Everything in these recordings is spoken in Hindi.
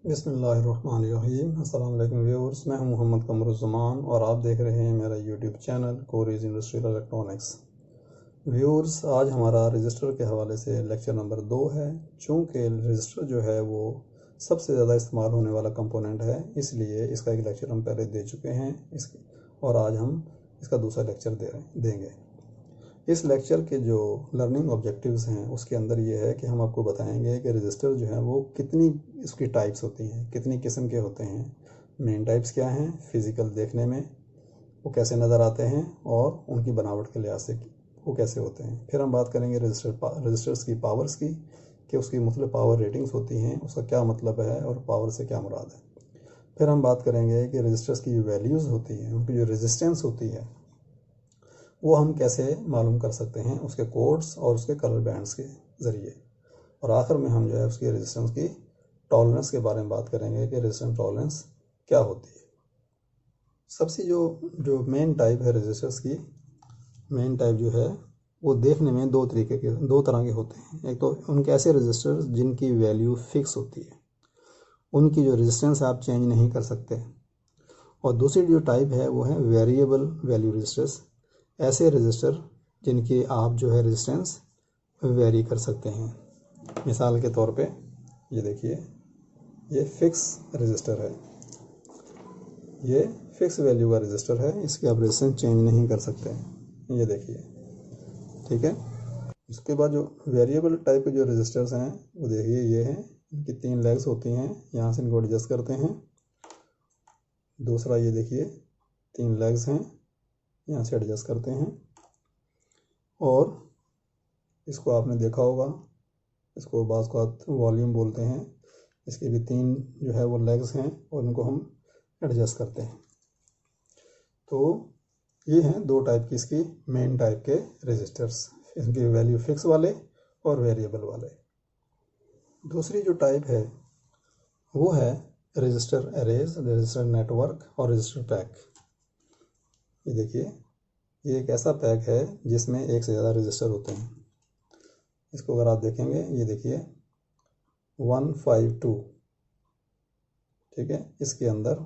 बिस्मिल्लाहिर्रहमानिर्रहीम। अस्सलाम वालेकुम व्यूअर्स, मैं हूं मोहम्मद कमरुज़्ज़मान और आप देख रहे हैं मेरा YouTube channel Cori's industrial electronics. Viewers, आज हमारा रजिस्टर के हवाले से लेक्चर नंबर 2 है। चूँकि रजिस्टर जो है वो सबसे ज़्यादा इस्तेमाल होने वाला कंपोनेंट है, इसलिए इसका एक लेक्चर हम पहले दे चुके हैं और आज हम इसका दूसरा लेक्चर देंगे। इस लेक्चर के जो लर्निंग ऑब्जेक्टिव्स हैं उसके अंदर ये है कि हम आपको बताएंगे कि रजिस्टर जो है वो कितनी इसकी टाइप्स होती हैं, कितनी किस्म के होते हैं, मेन टाइप्स क्या हैं, फिज़िकल देखने में वो कैसे नज़र आते हैं और उनकी बनावट के लिहाज से वो कैसे होते हैं। फिर हम बात करेंगे रजिस्टर्स की पावर्स की, कि उसकी मुख्तलिफ पावर रेटिंग्स होती हैं, उसका क्या मतलब है और पावर से क्या मुराद है। फिर हम बात करेंगे कि रजिस्टर्स की जो वैल्यूज़ होती हैं, उनकी जो रेजिस्टेंस होती है वो हम कैसे मालूम कर सकते हैं, उसके कोड्स और उसके कलर बैंड्स के ज़रिए। और आखिर में हम जो है उसकी रेजिस्टेंस की टॉलरेंस के बारे में बात करेंगे कि रेजिस्टेंस टॉलरेंस क्या होती है। सबसे जो मेन टाइप है रजिस्टर्स की, मेन टाइप जो है वो देखने में दो तरह के होते हैं। एक तो उनके ऐसे रजिस्टर्स जिनकी वैल्यू फिक्स होती है, उनकी जो रेजिस्टेंस आप चेंज नहीं कर सकते। और दूसरी जो टाइप है वो है वेरिएबल वैल्यू रजिस्टर्स, ऐसे रजिस्टर जिनकी आप जो है रेजिस्टेंस वेरी कर सकते हैं। मिसाल के तौर पे ये देखिए, ये फिक्स रजिस्टर है, ये फिक्स वैल्यू का रजिस्टर है, इसकी आप रेजिस्टेंस चेंज नहीं कर सकते हैं, ये देखिए, ठीक है। उसके बाद जो वेरिएबल टाइप के जो रजिस्टर्स हैं वो देखिए, ये हैं, इनकी 3 लेग्स होती हैं, यहाँ से इनको एडजस्ट करते हैं। दूसरा ये देखिए, 3 लेग्स हैं, यहाँ से एडजस्ट करते हैं। और इसको आपने देखा होगा, इसको बाज़ वॉल्यूम बोलते हैं। इसके भी 3 जो है वो लेग्स हैं और इनको हम एडजस्ट करते हैं। तो ये हैं 2 टाइप की इसकी मेन टाइप के रजिस्टर्स, इनकी वैल्यू फिक्स वाले और वेरिएबल वाले। दूसरी जो टाइप है वो है रजिस्टर एरेज, रजिस्टर नेटवर्क और रजिस्टर पैक। ये देखिए, ये एक ऐसा पैक है जिसमें एक से ज़्यादा रजिस्टर होते हैं। इसको अगर आप देखेंगे, ये देखिए 152, ठीक है, इसके अंदर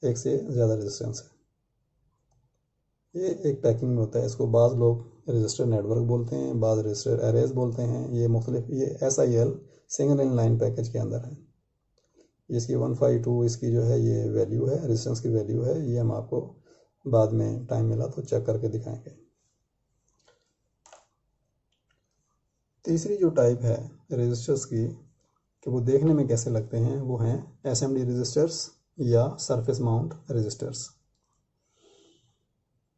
एक से ज़्यादा रेजिस्टेंस है। ये एक पैकिंग में होता है, इसको बाज़ लोग रजिस्टर नेटवर्क बोलते हैं, बाज़ रजिस्टर एरेज बोलते हैं। ये मुख्तलिफ, ये SIL single in line package के अंदर है। इसकी 152 इसकी जो है ये वैल्यू है, रेजिस्टेंस की वैल्यू है। ये हम आपको बाद में टाइम मिला तो चेक करके दिखाएंगे। तीसरी जो टाइप है रजिस्टर्स की कि वो देखने में कैसे लगते हैं, वो हैं असेंबली रजिस्टर्स या सरफेस माउंट रजिस्टर्स।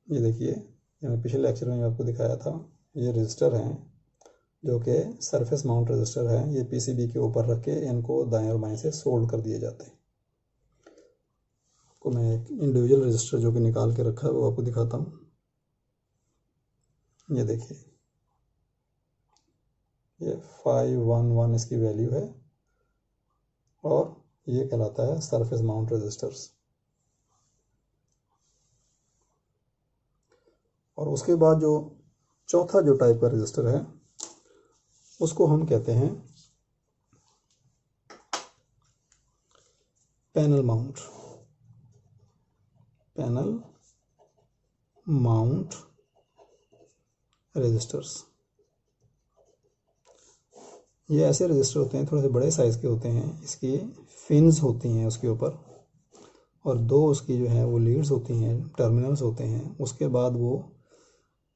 ये देखिए, ये मैं पिछले लेक्चर में आपको दिखाया था, ये रजिस्टर हैं जो कि सरफेस माउंट रजिस्टर हैं। ये PCB के ऊपर रख के इनको दाएं और बाएं से सोल्ड कर दिए जाते हैं। आपको मैं एक इंडिविजुअल रजिस्टर जो कि निकाल के रखा है वो आपको दिखाता हूँ। ये देखिए, ये 511 इसकी वैल्यू है और ये कहलाता है सरफेस माउंट रजिस्टर्स। और उसके बाद जो चौथा जो टाइप का रजिस्टर है उसको हम कहते हैं पैनल माउंट रजिस्टर्स। ये ऐसे रजिस्टर होते हैं, थोड़े से बड़े साइज़ के होते हैं। इसकी फिन्स होती हैं उसके ऊपर और 2 उसकी जो है वो लीड्स होती हैं, टर्मिनल्स होते हैं। उसके बाद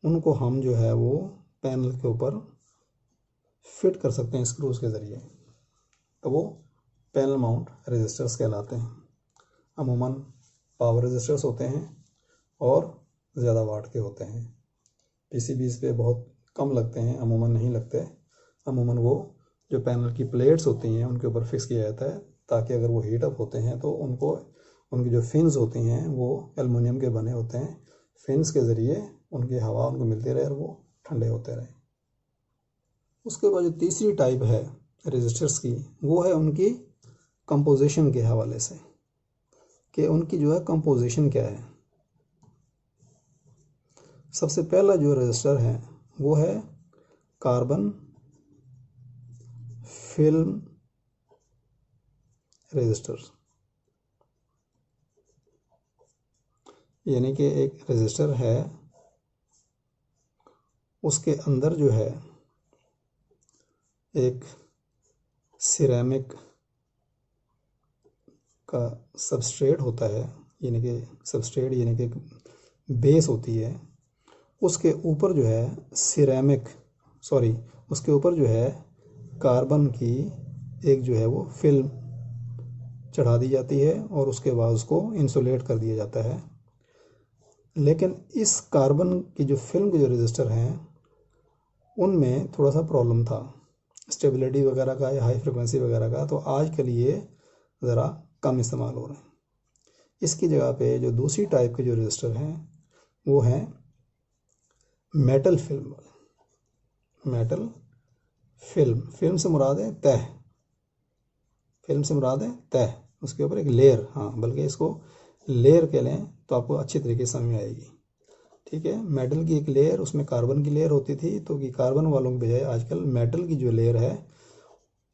उनको हम जो है वो पैनल के ऊपर फिट कर सकते हैं स्क्रूज के ज़रिए, तो वो पैनल माउंट रजिस्टर्स कहलाते हैं। अमूमन पावर रजिस्टर्स होते हैं और ज़्यादा वाट के होते हैं। PCBs पे बहुत कम लगते हैं, अमूमन नहीं लगते। अमूमन वो जो पैनल की प्लेट्स होती हैं उनके ऊपर फिक्स किया जाता है, ताकि अगर वो हीट अप होते हैं तो उनकी जो फिन्स होती हैं वो एलुमिनियम के बने होते हैं। फिन्स के ज़रिए उनकी हवा उनको मिलती रहे और वो ठंडे होते रहे। उसके बाद जो तीसरी टाइप है रजिस्टर्स की, वो है उनकी कंपोजिशन के हवाले से, कि उनकी जो है कंपोजिशन क्या है। सबसे पहला जो रजिस्टर है वो है कार्बन फिल्म रजिस्टर, यानी कि एक रजिस्टर है, उसके अंदर जो है एक सिरेमिक का सबस्ट्रेट होता है, यानी कि सबस्ट्रेट यानी कि बेस होती है, उसके ऊपर जो है उसके ऊपर जो है कार्बन की एक जो है वो फिल्म चढ़ा दी जाती है और उसके बाद उसको इंसुलेट कर दिया जाता है। लेकिन इस कार्बन की जो फिल्म के जो रजिस्टर हैं उनमें थोड़ा सा प्रॉब्लम था, स्टेबिलिटी वगैरह का या हाई फ्रिक्वेंसी वगैरह का, तो आज के लिए ज़रा कम इस्तेमाल हो रहे हैं। इसकी जगह पे जो दूसरी टाइप के जो रजिस्टर हैं वो हैं मेटल फिल्म। मेटल फिल्म से मुराद है तह, उसके ऊपर एक लेयर, हाँ बल्कि इसको लेयर कह लें तो आपको अच्छी तरीके से समझ में आएगी। ठीक है, मेटल की एक लेयर, उसमें कार्बन की लेयर होती थी, तो कि कार्बन वालों के बजाय आजकल मेटल की जो लेयर है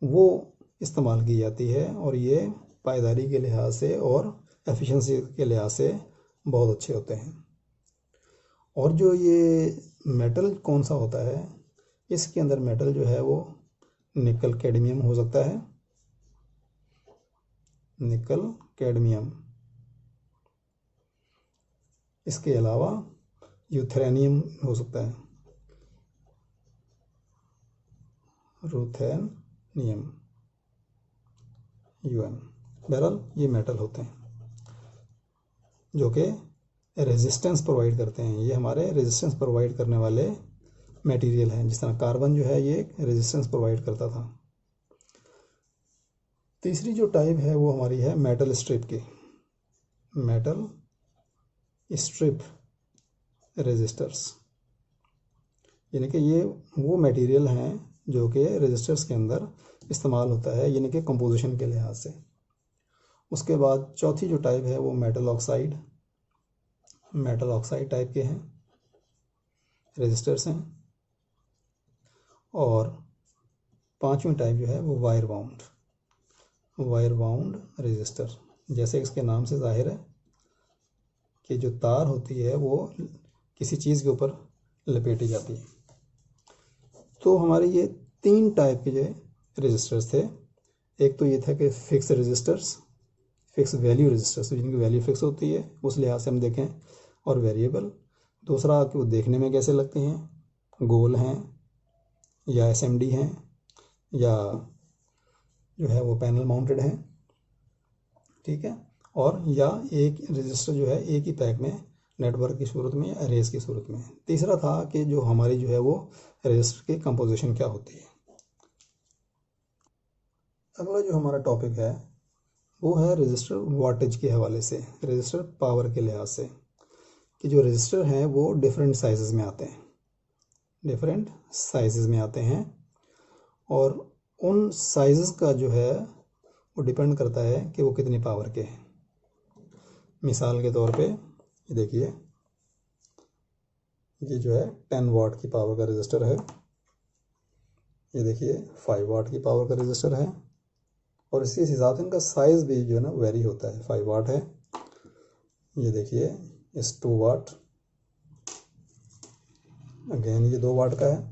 वो इस्तेमाल की जाती है, और ये पायदारी के लिहाज से और एफिशिएंसी के लिहाज से बहुत अच्छे होते हैं। और जो ये मेटल कौन सा होता है, इसके अंदर मेटल जो है वो निकल कैडमियम हो सकता है, निकल कैडमियम, इसके अलावा यूथेरियम हो सकता है, रूथेनियम, यूएन। बहरहाल ये मेटल होते हैं जो कि रेजिस्टेंस प्रोवाइड करते हैं, ये हमारे रेजिस्टेंस प्रोवाइड करने वाले मटेरियल हैं। जिस तरह कार्बन जो है ये रेजिस्टेंस प्रोवाइड करता था। तीसरी जो टाइप है वो हमारी है मेटल स्ट्रिप की, मेटल स्ट्रिप रेजिस्टर्स, यानी कि ये वो मटेरियल हैं जो कि रेजिस्टर्स के अंदर इस्तेमाल होता है, यानी कि कंपोजिशन के लिहाज से। उसके बाद चौथी जो टाइप है वो मेटल ऑक्साइड टाइप के हैं रेजिस्टर्स हैं। और पांचवी टाइप जो है वो वायर बाउंड रेजिस्टर, जैसे इसके नाम से जाहिर है कि जो तार होती है वो किसी चीज़ के ऊपर लपेटी जाती है। तो हमारे ये तीन टाइप के जो रेजिस्टर्स थे, एक तो ये था कि फिक्स वैल्यू रेजिस्टर्स जिनकी वैल्यू फिक्स होती है उस लिहाज से हम देखें, और वेरिएबल। दूसरा कि वो देखने में कैसे लगते हैं, गोल हैं या एसएमडी हैं या जो है वो पैनल माउंटेड हैं, ठीक है, और या एक रजिस्टर जो है एक ही पैक में नेटवर्क की सूरत में या अरेज की सूरत में। तीसरा था कि जो हमारी जो है वो रजिस्टर की कंपोजिशन क्या होती है। अगला जो हमारा टॉपिक है वो है रजिस्टर वाटेज के हवाले से, रजिस्टर पावर के लिहाज से, कि जो रजिस्टर हैं वो डिफरेंट साइजेस में आते हैं, और उन साइजेस का जो है वो डिपेंड करता है कि वो कितनी पावर के हैं। मिसाल के तौर पे ये देखिए, ये जो है 10 वाट की पावर का रजिस्टर है, ये देखिए 5 वाट की पावर का रजिस्टर है, और इसी हिसाब से इनका साइज़ भी जो है ना वेरी होता है। 5 वाट है, ये देखिए इस 2 वाट, अगेन ये 2 वाट का है।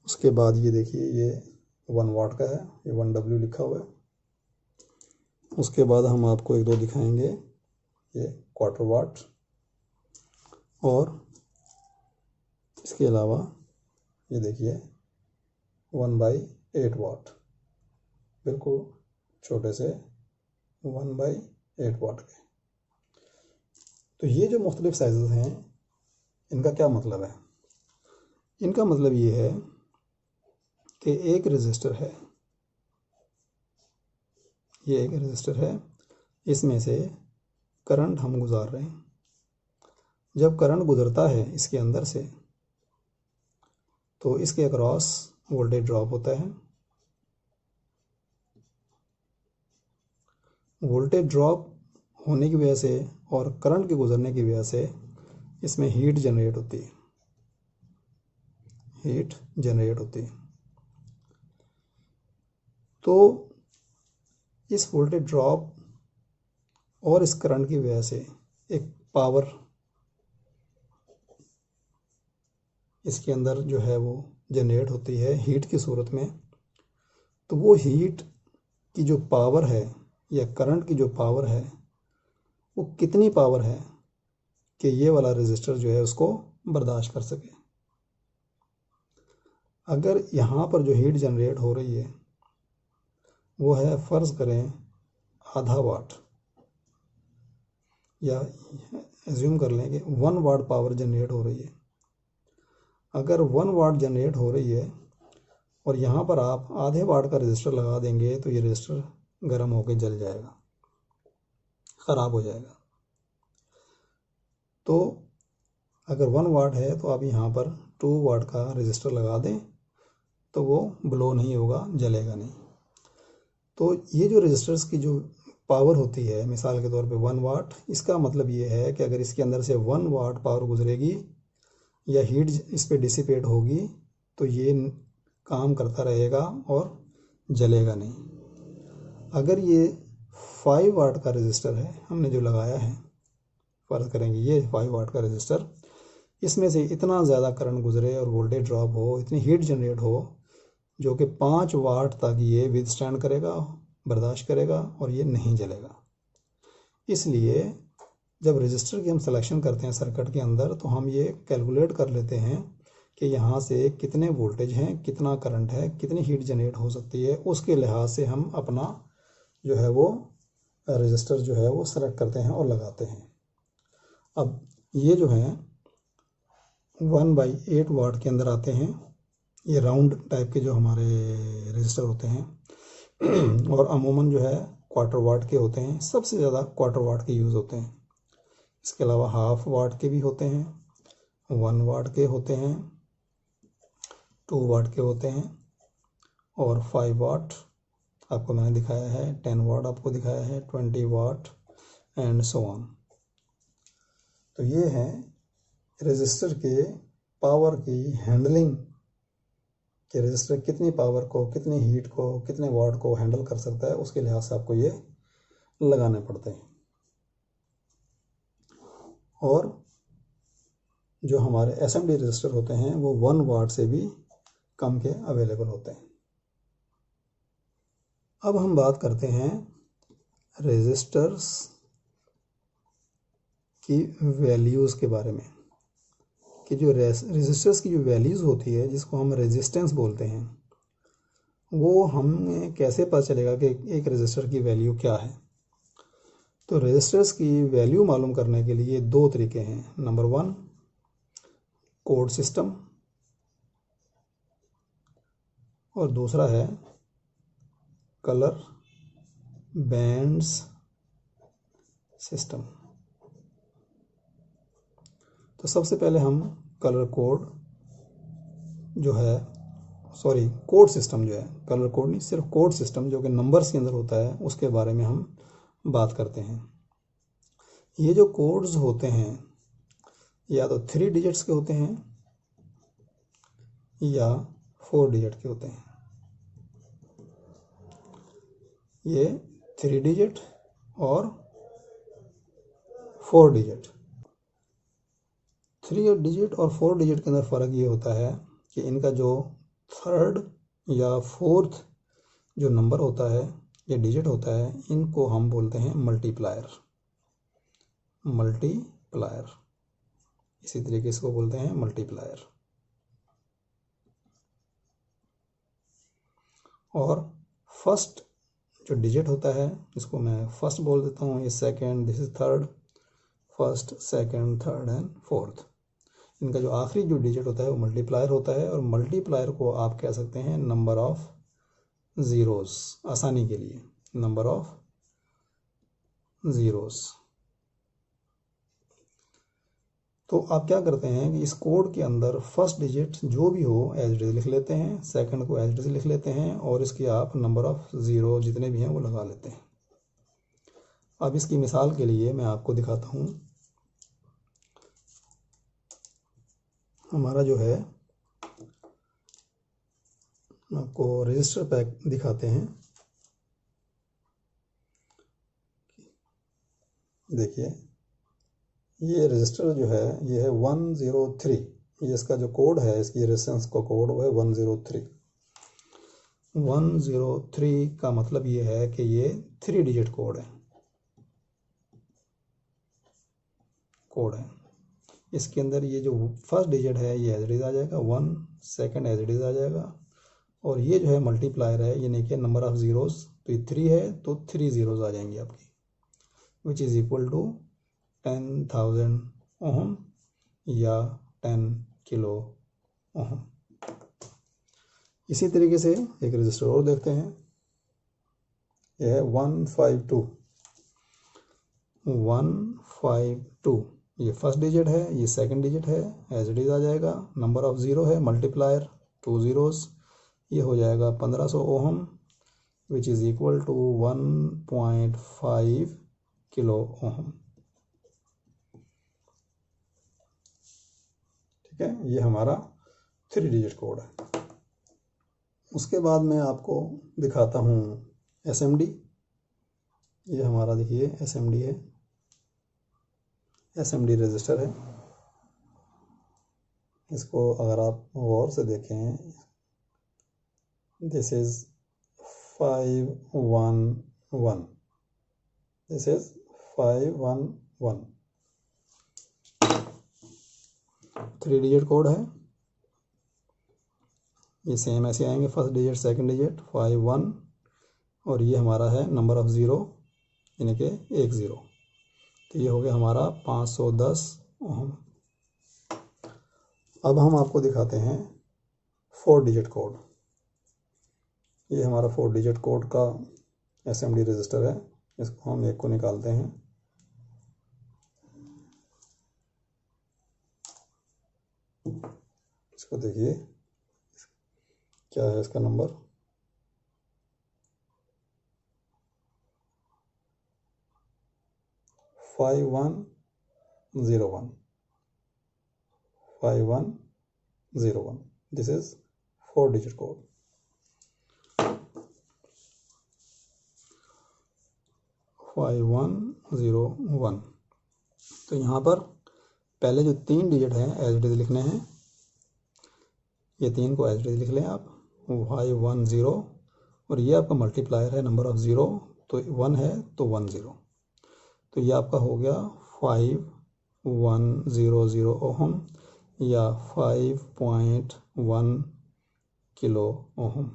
उसके बाद ये देखिए ये 1 वाट का है, ये 1W लिखा हुआ है। उसके बाद हम आपको एक दो दिखाएंगे, ये 1/4 वाट, और इसके अलावा ये देखिए 1/8 वाट, बिल्कुल छोटे से 1/8 वाट के। तो ये जो मुख्तलिफ साइज़ हैं इनका क्या मतलब है? इनका मतलब ये है कि एक रजिस्टर है, ये एक रजिस्टर है, इसमें से करंट हम गुजार रहे हैं। जब करंट गुजरता है इसके अंदर से तो इसके अक्रॉस वोल्टेज ड्रॉप होता है। वोल्टेज ड्रॉप होने की वजह से और करंट के गुजरने की वजह से इसमें हीट जनरेट होती है। तो इस वोल्टेज ड्रॉप और इस करंट की वजह से एक पावर इसके अंदर जो है वो जनरेट होती है हीट की सूरत में। तो वो हीट की जो पावर है या करंट की जो पावर है वो कितनी पावर है कि ये वाला रेजिस्टर जो है उसको बर्दाश्त कर सके। अगर यहाँ पर जो हीट जनरेट हो रही है वो है फ़र्ज़ करें आधा वाट, या एज्यूम कर लें कि 1 वाट पावर जनरेट हो रही है। अगर 1 वाट जनरेट हो रही है और यहाँ पर आप आधे वाट का रेजिस्टर लगा देंगे तो ये रेजिस्टर गर्म होकर जल जाएगा, ख़राब हो जाएगा। तो अगर 1 वाट है तो आप यहाँ पर 2 वाट का रेजिस्टर लगा दें तो वो ब्लो नहीं होगा, जलेगा नहीं। तो ये जो रेजिस्टर्स की जो पावर होती है, मिसाल के तौर पे 1 वाट, इसका मतलब ये है कि अगर इसके अंदर से 1 वाट पावर गुजरेगी या हीट इस पे डिसिपेट होगी तो ये काम करता रहेगा और जलेगा नहीं। अगर ये 5 वाट का रेजिस्टर है हमने जो लगाया है, फ़र्ज़ करेंगे ये 5 वाट का रेजिस्टर, इसमें से इतना ज़्यादा करंट गुजरे और वोल्टेज ड्रॉप हो, इतनी हीट जनरेट हो जो कि 5 वाट तक ये विदस्टैंड करेगा, बर्दाश्त करेगा और ये नहीं जलेगा। इसलिए जब रेजिस्टर की हम सिलेक्शन करते हैं सर्किट के अंदर तो हम ये कैलकुलेट कर लेते हैं कि यहाँ से कितने वोल्टेज हैं, कितना करंट है, कितनी हीट जनरेट हो सकती है, उसके लिहाज से हम अपना जो है वो रेजिस्टर जो है वो सेलेक्ट करते हैं और लगाते हैं। अब ये जो है 1/8 वाट के अंदर आते हैं, ये राउंड टाइप के जो हमारे रेजिस्टर होते हैं और अमूमन जो है 1/4 वाट के होते हैं, सबसे ज़्यादा 1/4 वाट के यूज़ होते हैं। इसके अलावा 1/2 वाट के भी होते हैं, 1 वाट के होते हैं, 2 वाट के होते हैं और 5 वाट आपको मैंने दिखाया है, 10 वाट आपको दिखाया है, 20 वाट एंड सो ऑन। तो ये है रेजिस्टर के पावर की हैंडलिंग कि रेजिस्टर कितनी पावर को, कितनी हीट को, कितने वाट को हैंडल कर सकता है, उसके लिहाज से आपको ये लगाने पड़ते हैं। और जो हमारे एसएमडी रेजिस्टर होते हैं वो 1 वाट से भी कम के अवेलेबल होते हैं। अब हम बात करते हैं रेजिस्टर्स की वैल्यूज़ के बारे में कि जो रेजिस्टर्स की जो वैल्यूज़ होती है, जिसको हम रेजिस्टेंस बोलते हैं, वो हमें कैसे पता चलेगा कि एक रेजिस्टर की वैल्यू क्या है। तो रेजिस्टर्स की वैल्यू मालूम करने के लिए 2 तरीके हैं। नंबर 1 कोड सिस्टम और दूसरा है कलर बैंड्स सिस्टम। तो सबसे पहले हम कलर कोड जो है, सॉरी कोड सिस्टम जो है, कलर कोड नहीं, सिर्फ कोड सिस्टम जो कि नंबर्स के अंदर होता है, उसके बारे में हम बात करते हैं। ये जो कोड्स होते हैं या तो 3 डिजिट्स के होते हैं या 4 डिजिट के होते हैं। ये 3 डिजिट और 4 डिजिट, 3 डिजिट और 4 डिजिट के अंदर फ़र्क ये होता है कि इनका जो 3rd या 4th जो नंबर होता है या डिजिट होता है, इनको हम बोलते हैं मल्टीप्लायर। मल्टीप्लायर इसी तरीके से बोलते हैं मल्टीप्लायर। और फर्स्ट जो डिजिट होता है इसको मैं फर्स्ट बोल देता हूँ, ये second, this is third, first, second, third and fourth. इनका जो आखिरी जो डिजिट होता है वो मल्टीप्लायर होता है। और मल्टीप्लायर को आप कह सकते हैं नंबर ऑफ ज़ीरोस, आसानी के लिए नंबर ऑफ ज़ीरोस। तो आप क्या करते हैं कि इस कोड के अंदर फर्स्ट डिजिट जो भी हो एज इट इज लिख लेते हैं, सेकंड को एज इट इज लिख लेते हैं और इसकी आप नंबर ऑफ ज़ीरो जितने भी हैं वो लगा लेते हैं। अब इसकी मिसाल के लिए मैं आपको दिखाता हूँ। हमारा जो है, आपको रजिस्टर पैक दिखाते हैं। देखिए ये रजिस्टर जो है ये है 103, ये इसका जो कोड है, इसकी रेजिस्टेंस का कोड वो है 103। 103 का मतलब ये है कि ये 3 डिजिट कोड है। इसके अंदर ये जो फर्स्ट डिजिट है ये एज इट इज आ जाएगा 1, सेकंड एज इट इज आ जाएगा, और ये जो है मल्टीप्लायर है, यानी कि नंबर ऑफ ज़ीरोज़, तो ये 3 है तो 3 ज़ीरोज़ आ जाएंगी आपकी, which is equal to 10,000 ohm या 10 किलो ओहम। इसी तरीके से एक रजिस्टर और देखते हैं, यह है 152। ये फर्स्ट डिजिट है, ये सेकंड डिजिट है, एज इट इज आ जाएगा, नंबर ऑफ ज़ीरो है, मल्टीप्लायर 2 ज़ीरोज़, ये हो जाएगा 1500 ohm, which is equal to 1.5 kilo ohm. ठीक है, ये हमारा 3 डिजिट कोड है। उसके बाद मैं आपको दिखाता हूँ SMD। ये हमारा देखिए SMD है, SMD रजिस्टर है। इसको अगर आप गौर से देखें, this is 511, this is 511, 3 digit code है। ये सेम ऐसे आएंगे, फर्स्ट डिजिट, सेकंड डिजिट, 51, और ये हमारा है नंबर ऑफ ज़ीरो, यानी कि 1 ज़ीरो, तो ये हो गया हमारा 510 ओहम। अब हम आपको दिखाते हैं 4 डिजिट कोड। ये हमारा 4 डिजिट कोड का SMD रजिस्टर है। इसको हम एक को निकालते हैं, इसको देखिए क्या है इसका number, 5101, 5101, this is 4 digit code. Five one zero one. तो यहाँ पर पहले जो 3 डिजिट हैं एज इट इज लिखने हैं, ये 3 को एज इट इज लिख लें आप, 510, और ये आपका मल्टीप्लायर है नंबर ऑफ ज़ीरो, तो 1 है तो 10, तो ये आपका हो गया 5100 ओहम या 5.1 किलो ओहम।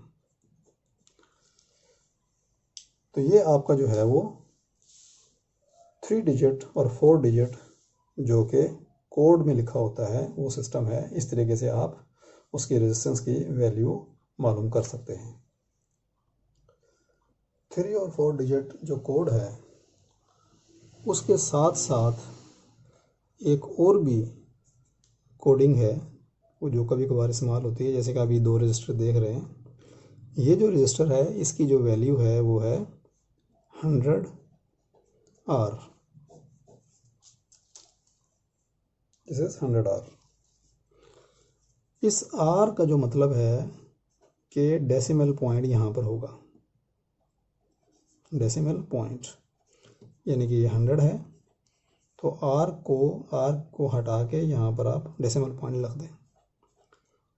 तो ये आपका जो है वो 3 डिजिट और 4 डिजिट जो कि कोड में लिखा होता है वो सिस्टम है। इस तरीके से आप उसकी रेजिस्टेंस की वैल्यू मालूम कर सकते हैं। 3 और 4 डिजिट जो कोड है उसके साथ साथ एक और भी कोडिंग है वो जो कभी कभार इस्तेमाल होती है, जैसे कि अभी 2 रजिस्टर देख रहे हैं। ये जो रजिस्टर है इसकी जो वैल्यू है वो है 100R, दिस इज 100R। इस R का जो मतलब है कि डेसिमल पॉइंट यहाँ पर होगा, डेसिमल पॉइंट, यानी कि ये 100 है तो R को हटा के यहाँ पर आप डेसिमल पॉइंट रख दें।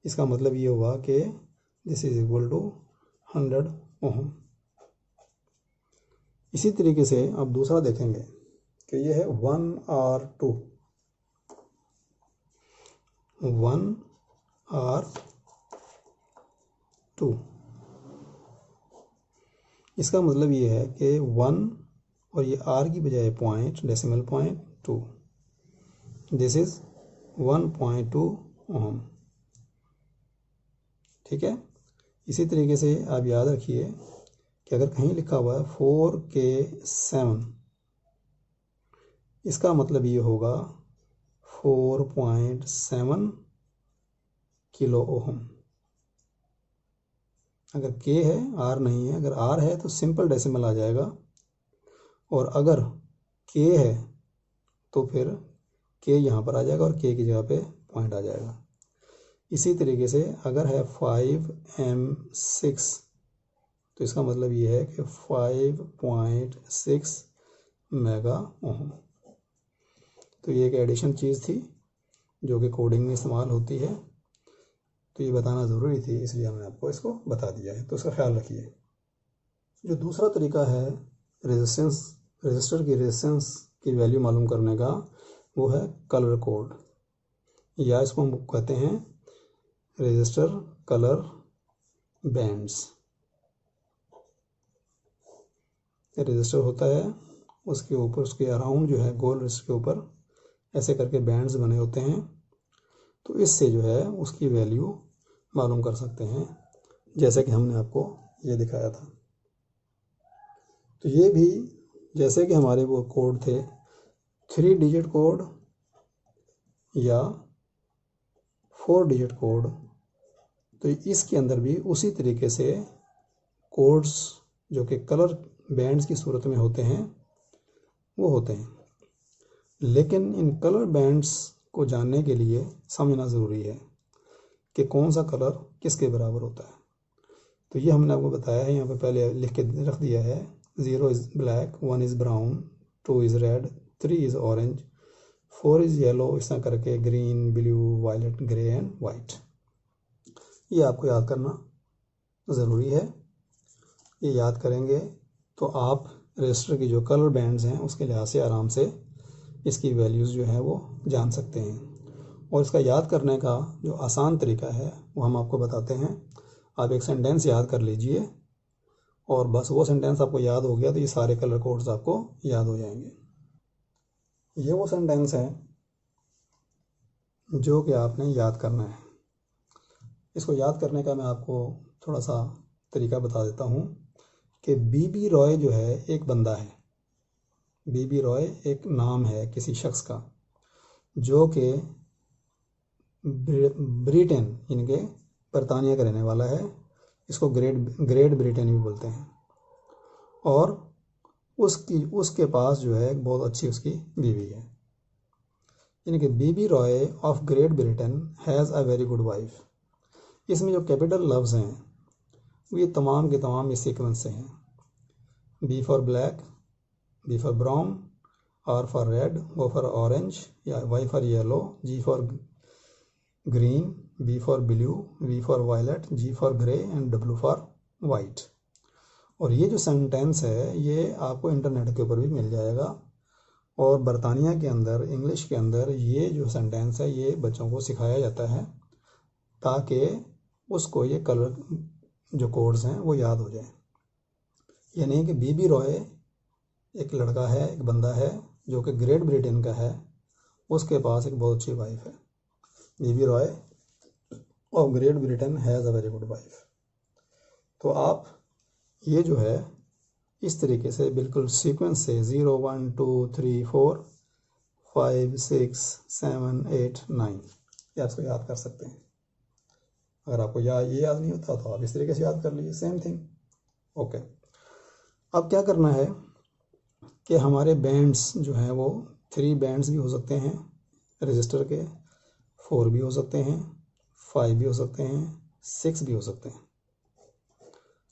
इसका मतलब ये हुआ कि this is equal to 100 ohm. इसी तरीके से अब दूसरा देखेंगे कि ये है 1R2, 1R2। इसका मतलब ये है कि 1 और ये R की बजाय point, decimal point 2, this is 1.2 ohm. ठीक है, इसी तरीके से आप याद रखिए कि अगर कहीं लिखा हुआ है 4K7, इसका मतलब ये होगा 4.7 किलो ओहम। अगर K है, R नहीं है, अगर R है तो सिंपल डेसिमल आ जाएगा, और अगर K है तो फिर K यहाँ पर आ जाएगा और K की जगह पे पॉइंट आ जाएगा। इसी तरीके से अगर है 5M6 तो इसका मतलब ये है कि 5.6 मेगा ओम। तो ये एक एडिशन चीज़ थी जो कि कोडिंग में इस्तेमाल होती है, तो ये बताना ज़रूरी थी, इसलिए हमने आपको इसको बता दिया है, तो इसका ख्याल रखिए। जो दूसरा तरीका है रजिस्टर की रेजिस्टेंस की वैल्यू मालूम करने का, वो है कलर कोड, या इसको हम कहते हैं रजिस्टर कलर बैंड्स। रजिस्टर होता है, उसके ऊपर उसके अराउंड जो है गोल रजिस्टर के ऊपर ऐसे करके बैंड्स बने होते हैं, तो इससे जो है उसकी वैल्यू मालूम कर सकते हैं, जैसे कि हमने आपको ये दिखाया था। तो ये भी जैसे कि हमारे वो कोड थे 3 डिजिट कोड या 4 डिजिट कोड, तो इसके अंदर भी उसी तरीके से कोड्स जो कि कलर बैंड्स की सूरत में होते हैं वो होते हैं, लेकिन इन कलर बैंड्स को जानने के लिए समझना ज़रूरी है कि कौन सा कलर किसके बराबर होता है। तो ये हमने आपको बताया है, यहाँ पे पहले लिख के रख दिया है, 0 is black, 1 is brown, 2 is red, 3 is orange, 4 is yellow, इस तरह करके green, blue, violet, grey and white. ये आपको याद करना ज़रूरी है। ये याद करेंगे तो आप रजिस्टर की जो कलर बैंड्स हैं उसके लिहाज से आराम से इसकी वैल्यूज़ जो है वो जान सकते हैं। और इसका याद करने का जो आसान तरीका है वो हम आपको बताते हैं। आप एक सेंटेंस याद कर लीजिए और बस वो सेंटेंस आपको याद हो गया तो ये सारे कलर कोड्स आपको याद हो जाएंगे। ये वो सेंटेंस है जो कि आपने याद करना है। इसको याद करने का मैं आपको थोड़ा सा तरीका बता देता हूँ कि बीबी रॉय जो है एक बंदा है। बीबी रॉय एक नाम है किसी शख्स का जो कि ब्रिटेन यानी कि बरतानिया का रहने वाला है। इसको ग्रेट ब्रिटेन भी बोलते हैं। और उसके पास जो है एक बहुत अच्छी उसकी बीवी है, यानी कि B B Roy of Great Britain has a very good wife. इसमें जो कैपिटल लफ्ज़ हैं ये तमाम के तमाम इस सीक्वेंस से हैं। B for black, B for brown, R for red, O for orange या Y for yellow, G for green, B for blue, V for violet, G for grey and W for white. और ये जो सेंटेंस है ये आपको इंटरनेट के ऊपर भी मिल जाएगा। और बरतानिया के अंदर इंग्लिश के अंदर ये जो सेंटेंस है ये बच्चों को सिखाया जाता है ताकि उसको ये कलर जो कोड्स हैं वो याद हो जाए। यानी कि बीबी रॉय एक लड़का है, एक बंदा है जो कि ग्रेट ब्रिटेन का है, उसके पास एक बहुत अच्छी वाइफ है। B B Roy of Great Britain has a very good wife. तो आप ये जो है इस तरीके से बिल्कुल सीक्वेंस से 0 1 2 3 4 5 6 7 8 9 ये आपको याद कर सकते हैं। अगर आपको ये याद नहीं होता तो आप इस तरीके से याद कर लीजिए, सेम थिंग। ओके, अब क्या करना है कि हमारे बैंड्स जो हैं वो 3 बैंड्स भी हो सकते हैं रजिस्टर के, 4 भी हो सकते हैं, 5 भी हो सकते हैं, 6 भी हो सकते हैं।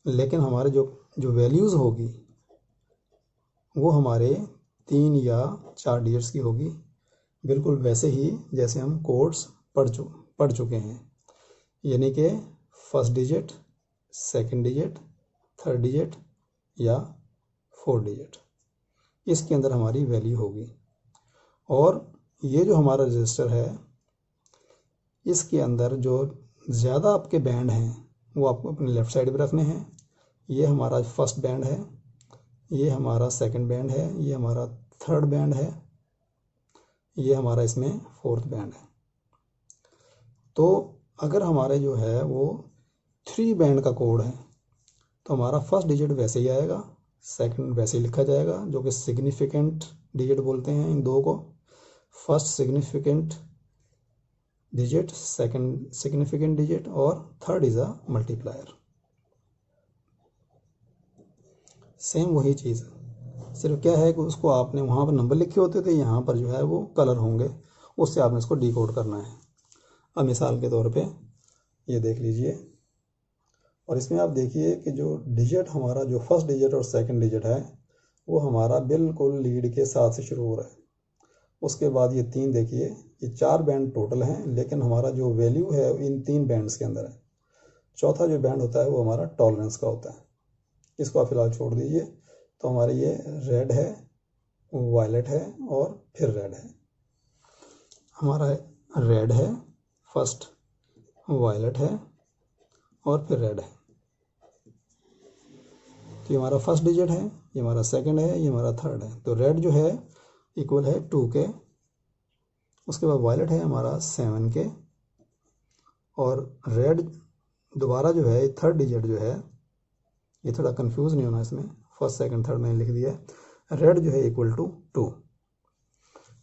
लेकिन हमारे जो वैल्यूज़ होगी वो हमारे 3 या 4 डिजिट्स की होगी, बिल्कुल वैसे ही जैसे हम कोड्स पढ़ चुके हैं। यानी कि first digit, second digit, third digit या 4 डिजिट, इसके अंदर हमारी वैल्यू होगी। और ये जो हमारा रजिस्टर है इसके अंदर जो ज़्यादा आपके बैंड हैं वो आपको अपने लेफ़्ट साइड पे रखने हैं। ये हमारा फर्स्ट बैंड है, ये हमारा सेकंड बैंड है, ये हमारा थर्ड बैंड है, ये हमारा इसमें फोर्थ बैंड है। तो अगर हमारे जो है वो 3 बैंड का कोड है तो हमारा फर्स्ट डिजिट वैसे ही आएगा, सेकंड वैसे ही लिखा जाएगा, जो कि सिग्निफिकेंट डिजिट बोलते हैं इन दो को। First significant digit, second significant digit और third is a multiplier. Same वही चीज़ है, सिर्फ क्या है कि उसको आपने वहाँ पर नंबर लिखे होते थे, यहाँ पर जो है वो कलर होंगे, उससे आपने इसको डिकोड करना है। अब मिसाल के तौर पे ये देख लीजिए और इसमें आप देखिए कि जो डिजिट हमारा जो फर्स्ट डिजिट और सेकंड डिजिट है वो हमारा बिल्कुल लीड के साथ से शुरू हो रहा है। उसके बाद ये 3 देखिए, ये 4 बैंड टोटल हैं, लेकिन हमारा जो वैल्यू है इन 3 बैंड्स के अंदर है। चौथा जो बैंड होता है वो हमारा टॉलरेंस का होता है। इसको आप फिलहाल छोड़ दीजिए। तो हमारे ये रेड है, वायलेट है और फिर रेड है। हमारा रेड है फर्स्ट, वायलेट है और फिर रेड है। तो ये हमारा फर्स्ट डिजिट है, ये हमारा सेकंड है, ये हमारा थर्ड है। तो रेड जो है इक्वल है 2 के। उसके बाद वायलेट है हमारा 7 के। और रेड दोबारा जो है थर्ड डिजिट जो है, ये थोड़ा कंफ्यूज नहीं होना इसमें, फर्स्ट सेकंड थर्ड मैंने लिख दिया है। रेड जो है इक्वल टू 2।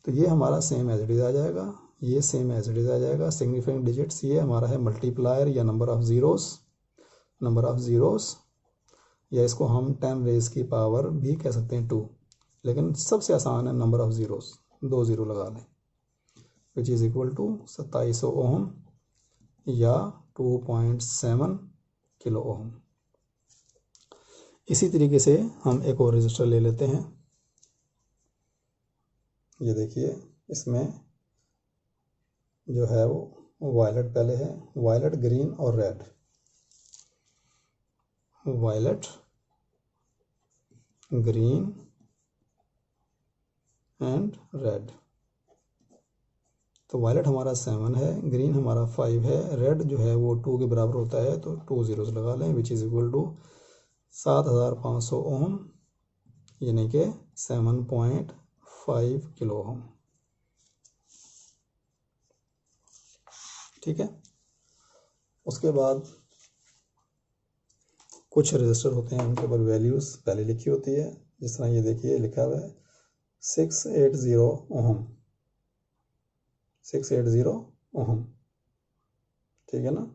तो ये हमारा सेम एज इट इज़ आ जाएगा, ये सेम एज इट इज़ आ जाएगा। सिग्निफिकेंट डिजिट्स ये हमारा है मल्टीप्लायर या नंबर ऑफ ज़ीरोस, या इसको हम 10 रेज़ की पावर भी कह सकते हैं 2, लेकिन सबसे आसान है नंबर ऑफ ज़ीरोस, 2 ज़ीरो लगा लें, विच इज़ इक्वल टू 2700 ओम या 2.7 किलो ओम। इसी तरीके से हम एक और रजिस्टर ले लेते हैं। ये देखिए, इसमें जो है वो वायलेट पहले है, वायलेट, ग्रीन और रेड। Violet, green and red. तो वायलेट हमारा 7 है, ग्रीन हमारा 5 है, रेड जो है वो 2 के बराबर होता है, तो 2 ज़ीरोस लगा लें, विच इज़ इक्वल टू 7500 ओम, यानी कि 7.5 किलो ओम। ठीक है। उसके बाद कुछ रजिस्टर होते हैं, उनके ऊपर वैल्यूज़ पहले लिखी होती है। जिस तरह ये देखिए लिखा हुआ है 680 ओम, 680 ओम। ठीक है ना।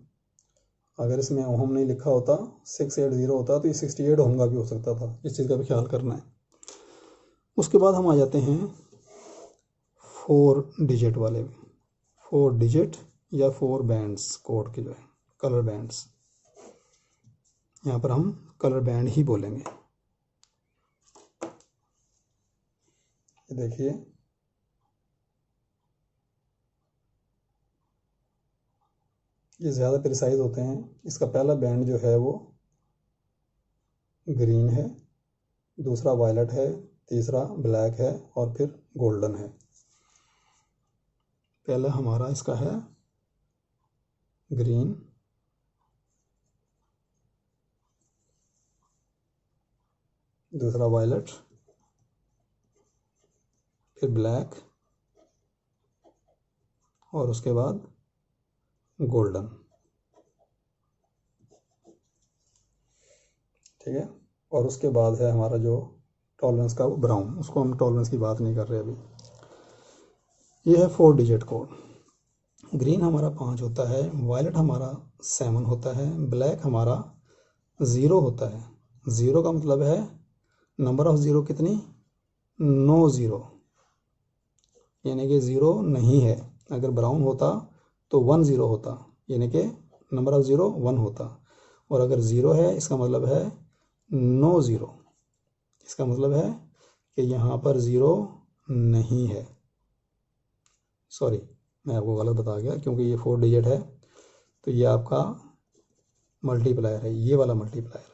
अगर इसमें ओम नहीं लिखा होता, 680 होता, तो ये 68 ओम का भी हो सकता था। इस चीज़ का भी ख्याल करना है। उसके बाद हम आ जाते हैं 4 डिजिट वाले, 4 डिजिट या 4 बैंड्स कोड के जो है कलर बैंड्स। यहाँ पर हम कलर बैंड ही बोलेंगे। ये देखिए, ये ज़्यादा प्रिसाइज होते हैं। इसका पहला बैंड जो है वो ग्रीन है, दूसरा वायलेट है, तीसरा ब्लैक है और फिर गोल्डन है। पहला हमारा इसका है ग्रीन, दूसरा वायलेट, फिर ब्लैक और उसके बाद गोल्डन। ठीक है। और उसके बाद है हमारा जो टॉलरेंस का ब्राउन, उसको हम टॉलरेंस की बात नहीं कर रहे अभी। ये है 4 डिजिट कोड। ग्रीन हमारा 5 होता है, वायलेट हमारा 7 होता है, ब्लैक हमारा 0 होता है। 0 का मतलब है नंबर ऑफ ज़ीरो कितनी, 9 ज़ीरो, यानी कि 0 नहीं है। अगर ब्राउन होता तो 1 ज़ीरो होता, यानी कि नंबर ऑफ ज़ीरो 1 होता। और अगर 0 है इसका मतलब है 9 ज़ीरो, इसका मतलब है कि यहाँ पर 0 नहीं है। सॉरी, मैं आपको गलत बता गया, क्योंकि ये 4 डिजिट है, तो ये आपका मल्टीप्लायर है, ये वाला मल्टीप्लायर है,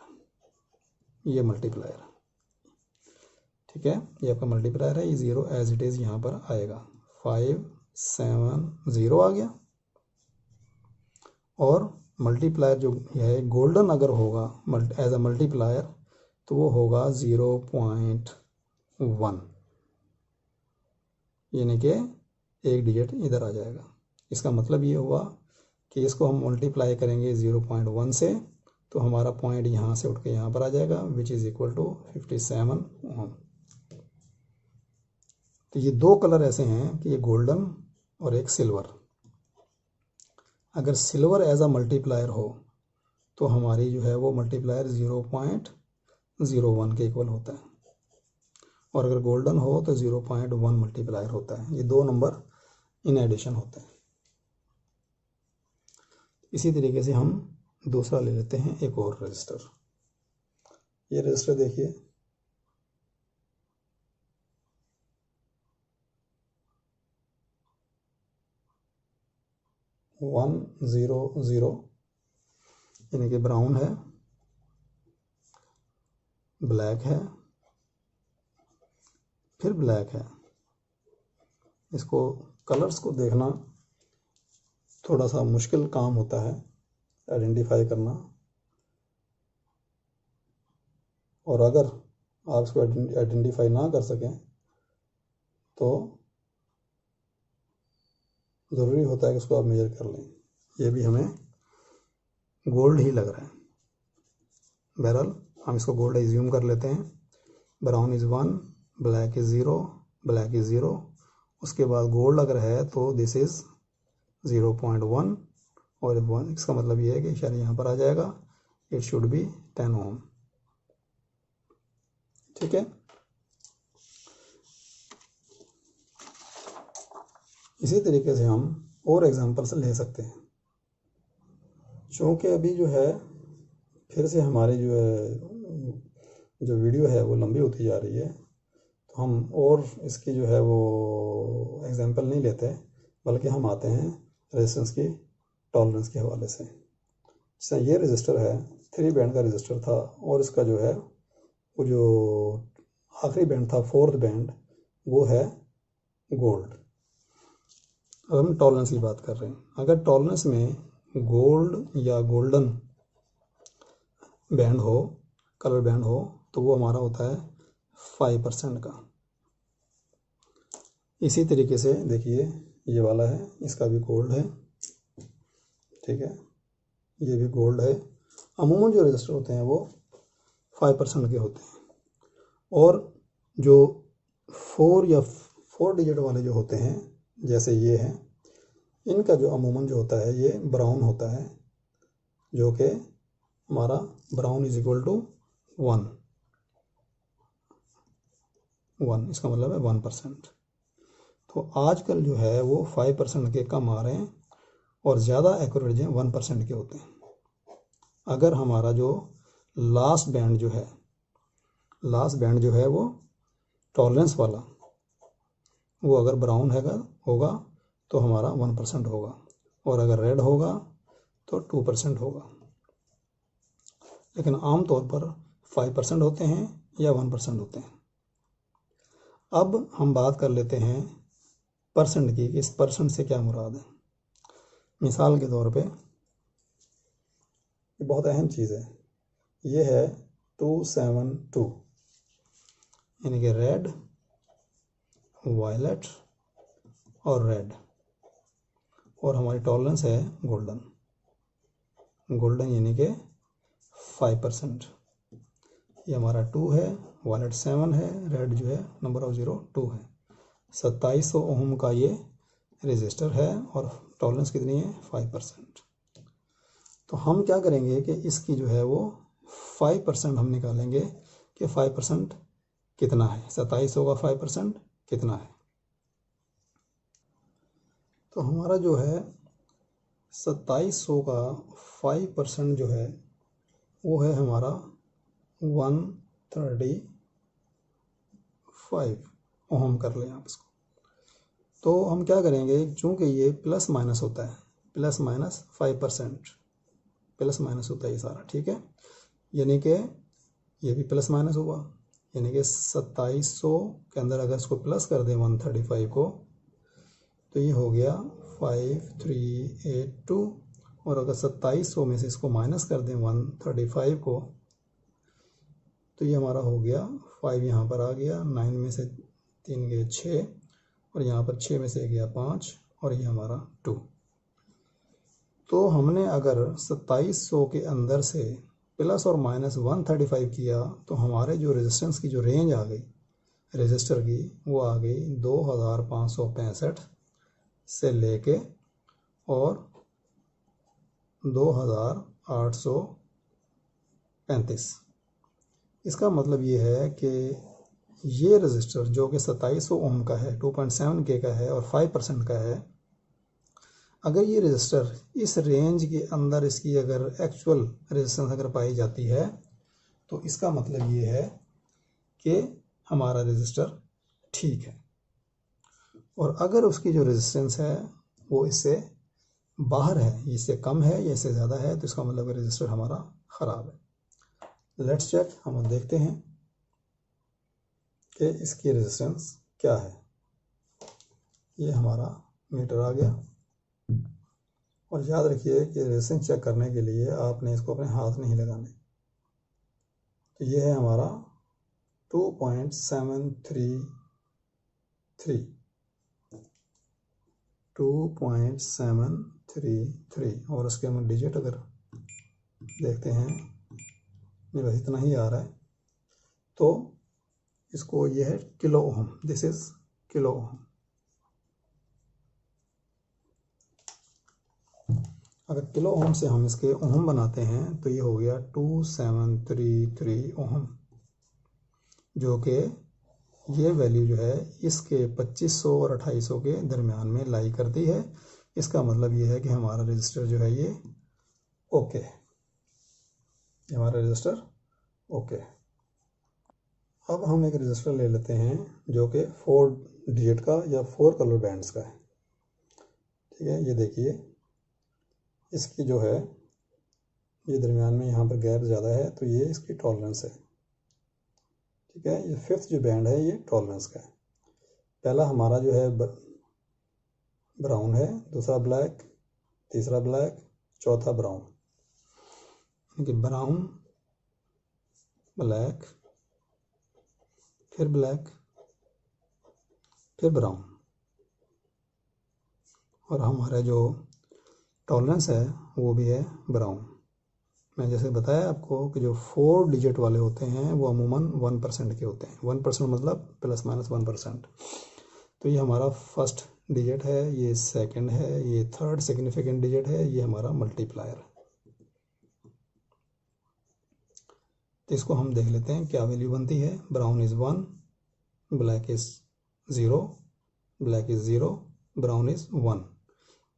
ये मल्टीप्लायर है। ठीक है, ये आपका मल्टीप्लायर है। ये 0 एज इट इज़ यहाँ पर आएगा, 570 आ गया। और मल्टीप्लायर जो है गोल्डन अगर होगा एज अ मल्टीप्लायर, तो वो होगा 0.1, यानी कि एक डिजिट इधर आ जाएगा। इसका मतलब ये हुआ कि इसको हम मल्टीप्लाई करेंगे 0.1 से, तो हमारा पॉइंट यहाँ से उठ के यहाँ पर आ जाएगा, विच इज़ इक्वल टू 57 ओम। तो ये 2 कलर ऐसे हैं कि ये गोल्डन और एक सिल्वर। अगर सिल्वर एज अ मल्टीप्लायर हो तो हमारी जो है वो मल्टीप्लायर 0.01 के इक्वल होता है, और अगर गोल्डन हो तो 0.1 मल्टीप्लायर होता है। ये 2 नंबर इन एडिशन होते हैं। इसी तरीके से हम दूसरा ले लेते हैं, एक और रजिस्टर। ये रजिस्टर देखिए, 1 0 0 यानी कि ब्राउन है, ब्लैक है, फिर ब्लैक है। इसको कलर्स को देखना थोड़ा सा मुश्किल काम होता है, आइडेंटिफाई करना। और अगर आप इसको आइडेंटिफाई ना कर सकें तो ज़रूरी होता है कि उसको आप मेजर कर लें। ये भी हमें गोल्ड ही लग रहा है। बहरहाल हम इसको गोल्ड एज्यूम कर लेते हैं। Brown is 1, black is 0, black is 0। उसके बाद गोल्ड अगर है तो दिस इज़ 0.1 और 1, इसका मतलब ये है कि शायद यहाँ पर आ जाएगा, इट शुड बी 10 ओम। ठीक है। इसी तरीके से हम और एग्जांपल्स ले सकते हैं। चूँकि अभी जो है फिर से हमारी जो वीडियो है वो लंबी होती जा रही है, तो हम और इसकी जो है वो एग्जांपल नहीं लेते, बल्कि हम आते हैं रेजिस्टेंस की टॉलरेंस के हवाले से। जैसे ये रजिस्टर है, 3 बैंड का रजिस्टर था, और इसका जो है वो जो आखिरी बैंड था, 4th बैंड, वो है गोल्ड। अब हम टॉलरेंस की बात कर रहे हैं। अगर टॉलरेंस में गोल्ड या गोल्डन बैंड हो, कलर बैंड हो, तो वो हमारा होता है 5% का। इसी तरीके से देखिए ये वाला है, इसका भी गोल्ड है, ठीक है, ये भी गोल्ड है। अमूमन जो रजिस्टर होते हैं वो 5% के होते हैं, और जो 4 डिजिट वाले जो होते हैं, जैसे ये हैं, इनका जो अमूमन जो होता है ये ब्राउन होता है, जो कि हमारा ब्राउन इज इक्वल टू 1, इसका मतलब है 1%। तो आजकल जो है वो 5% के कम आ रहे हैं, और ज़्यादा एक्यूरेट जो 1% के होते हैं। अगर हमारा जो लास्ट बैंड जो है वो टॉलरेंस वाला, वो अगर ब्राउन होगा तो हमारा 1% होगा, और अगर रेड होगा तो 2% होगा। लेकिन आमतौर पर 5% होते हैं या 1% होते हैं। अब हम बात कर लेते हैं परसेंट की, कि इस परसेंट से क्या मुराद है। मिसाल के तौर पे ये बहुत अहम चीज़ है, ये है 272, यानी कि रेड, वायलेट और रेड, और हमारी टॉलरेंस है गोल्डन यानी कि 5%। ये हमारा 2 है, वायलेट 7 है, रेड जो है नंबर ऑफ 0 2 है। 2700 ओम का ये रेजिस्टर है, और टॉलरेंस कितनी है 5%। तो हम क्या करेंगे कि इसकी जो है वो 5% हम निकालेंगे कि 5% कितना है, 2700 का 5% कितना है। तो हमारा जो है 2700 का 5% जो है वो है हमारा 135 ओम कर लें आप इसको। तो हम क्या करेंगे, चूँकि ये प्लस माइनस होता है, प्लस माइनस 5%, प्लस माइनस होता है ये सारा, ठीक है। यानी कि ये भी प्लस माइनस हुआ, यानी कि 2700 के अंदर अगर इसको प्लस कर दें 135 को, तो ये हो गया 5382, और अगर 2700 में से इसको माइनस कर दें 135 को, तो ये हमारा हो गया 5 यहाँ पर आ गया, 9 में से 3 गए 6, और यहाँ पर 6 में से गया 5, और ये हमारा 2। तो हमने अगर 2700 के अंदर से प्लस और माइनस 135 किया, तो हमारे जो रेजिस्टेंस की जो रेंज आ गई रेजिस्टर की, वो आ गई 2565 से लेके और 2835। इसका मतलब ये है कि ये रेजिस्टर जो कि 2700 ओम का है, 2.7K का है और 5% का है, अगर ये रेजिस्टर इस रेंज के अंदर इसकी अगर एक्चुअल रेजिस्टेंस अगर पाई जाती है, तो इसका मतलब ये है कि हमारा रेजिस्टर ठीक है। और अगर उसकी जो रेजिस्टेंस है वो इससे बाहर है, इससे कम है या इससे ज़्यादा है, तो इसका मतलब रजिस्टर हमारा ख़राब है। लेट्स चेक, हम देखते हैं कि इसकी रेजिस्टेंस क्या है। ये हमारा मीटर आ गया, और याद रखिए कि रेजिस्टेंस चेक करने के लिए आपने इसको अपने हाथ नहीं लगाने। तो ये है हमारा 2.733 और उसके हम डिजिट अगर देखते हैं, नहीं बस इतना ही आ रहा है, तो इसको ये है kilo ohm, this is kilo ohm. अगर किलो ओम से हम इसके ओम बनाते हैं तो ये हो गया 2733 ओम, जो कि ये वैल्यू जो है इसके 2500 और 2800 के दरमियान में लाई करती है। इसका मतलब ये है कि हमारा रजिस्टर जो है ये ओके है, हमारा रजिस्टर ओके। अब हम एक रजिस्टर ले लेते हैं जो कि 4 डिजिट का या 4 कलर बैंड्स का है। ठीक है, ये देखिए इसकी जो है ये दरमियान में यहाँ पर गैप ज़्यादा है, तो ये इसकी टॉलरेंस है। ठीक है, ये 5th जो बैंड है ये टॉलरेंस का है। पहला हमारा जो है ब्राउन है, दूसरा ब्लैक, तीसरा ब्लैक, चौथा ब्राउन। कि ब्राउन, ब्लैक, फिर ब्लैक, फिर ब्राउन, और हमारा जो टॉलरेंस है वो भी है ब्राउन। मैं जैसे बताया आपको कि जो 4 डिजिट वाले होते हैं वो अमूमन 1% के होते हैं। 1% मतलब ±1%। तो ये हमारा फर्स्ट डिजिट है, ये सेकंड है, ये थर्ड सिग्निफिकेंट डिजिट है, ये हमारा मल्टीप्लायर है। तो इसको हम देख लेते हैं क्या वैल्यू बनती है। Brown is 1, black is 0, black is 0, brown is 1।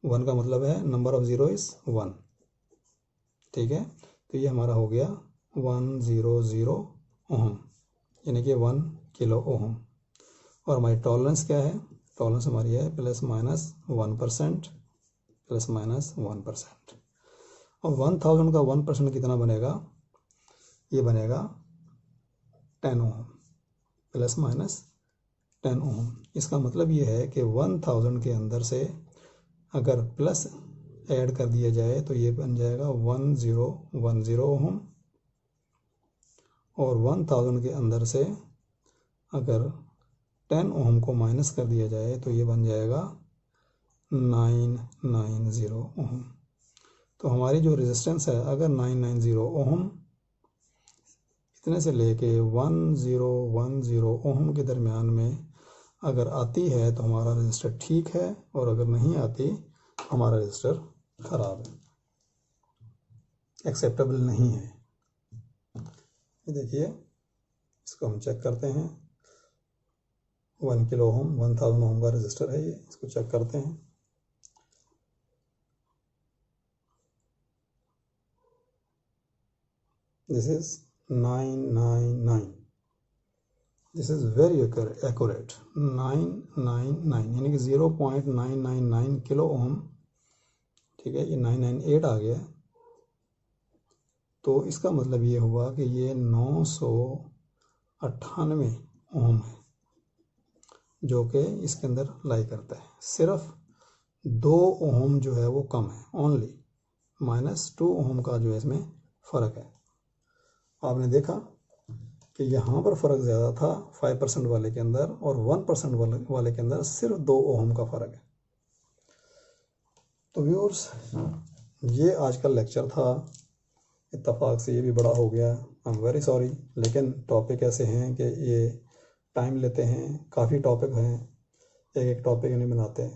1 का मतलब है नंबर ऑफ 0 इज़ 1। ठीक है, तो ये हमारा हो गया 100 ओम, यानी कि 1 किलो ओम। और हमारी टॉलरेंस क्या है, टॉलरेंस हमारी है ±1%, ±1%। और 1000 का 1% कितना बनेगा, ये बनेगा 10 ओम, ±10 ओम। इसका मतलब ये है कि 1000 के अंदर से अगर प्लस ऐड कर दिया जाए तो ये बन जाएगा 1010 ओम, और 1000 के अंदर से अगर 10 ओम को माइनस कर दिया जाए तो ये बन जाएगा 990 ओम। तो हमारी जो रेजिस्टेंस है अगर 990 ओम इतने से लेके 1010 ओम के दरमियान में अगर आती है तो हमारा रजिस्टर ठीक है, और अगर नहीं आती हमारा रजिस्टर ख़राब है, एक्सेप्टेबल नहीं है। ये देखिए इसको हम चेक करते हैं। 1 किलो ओम 1000 ओम का रजिस्टर है ये, इसको चेक करते हैं। This is 999, this is very accurate, 999 यानी कि 0.999 किलो ओम। ठीक है, ये 998 आ गया, तो इसका मतलब ये हुआ कि ये 998 ओम है जो कि इसके अंदर लाई करता है। सिर्फ 2 ओम जो है वो कम है, ओनली -2 ओम का जो है इसमें फ़र्क है। आपने देखा कि यहाँ पर फ़र्क ज़्यादा था 5% वाले के अंदर, और 1% वाले के अंदर सिर्फ 2 ओम का फ़र्क है। तो व्यूअर्स, ये आज का लेक्चर था, इत्तफाक से ये भी बड़ा हो गया, आई एम वेरी सॉरी। लेकिन टॉपिक ऐसे हैं कि ये टाइम लेते हैं, काफ़ी टॉपिक हैं, एक एक टॉपिक नहीं बनाते,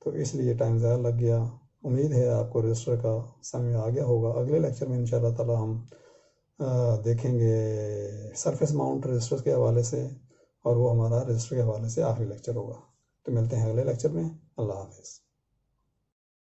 तो इसलिए टाइम ज़्यादा लग गया। उम्मीद है आपको रजिस्टर का समझ आ गया होगा। अगले लेक्चर में इंशाल्लाह ताला हम देखेंगे सरफेस माउंट रजिस्टर्स के हवाले से, और वो हमारा रजिस्टर के हवाले से आखिरी लेक्चर होगा। तो मिलते हैं अगले लेक्चर में। अल्लाह हाफ़िज़।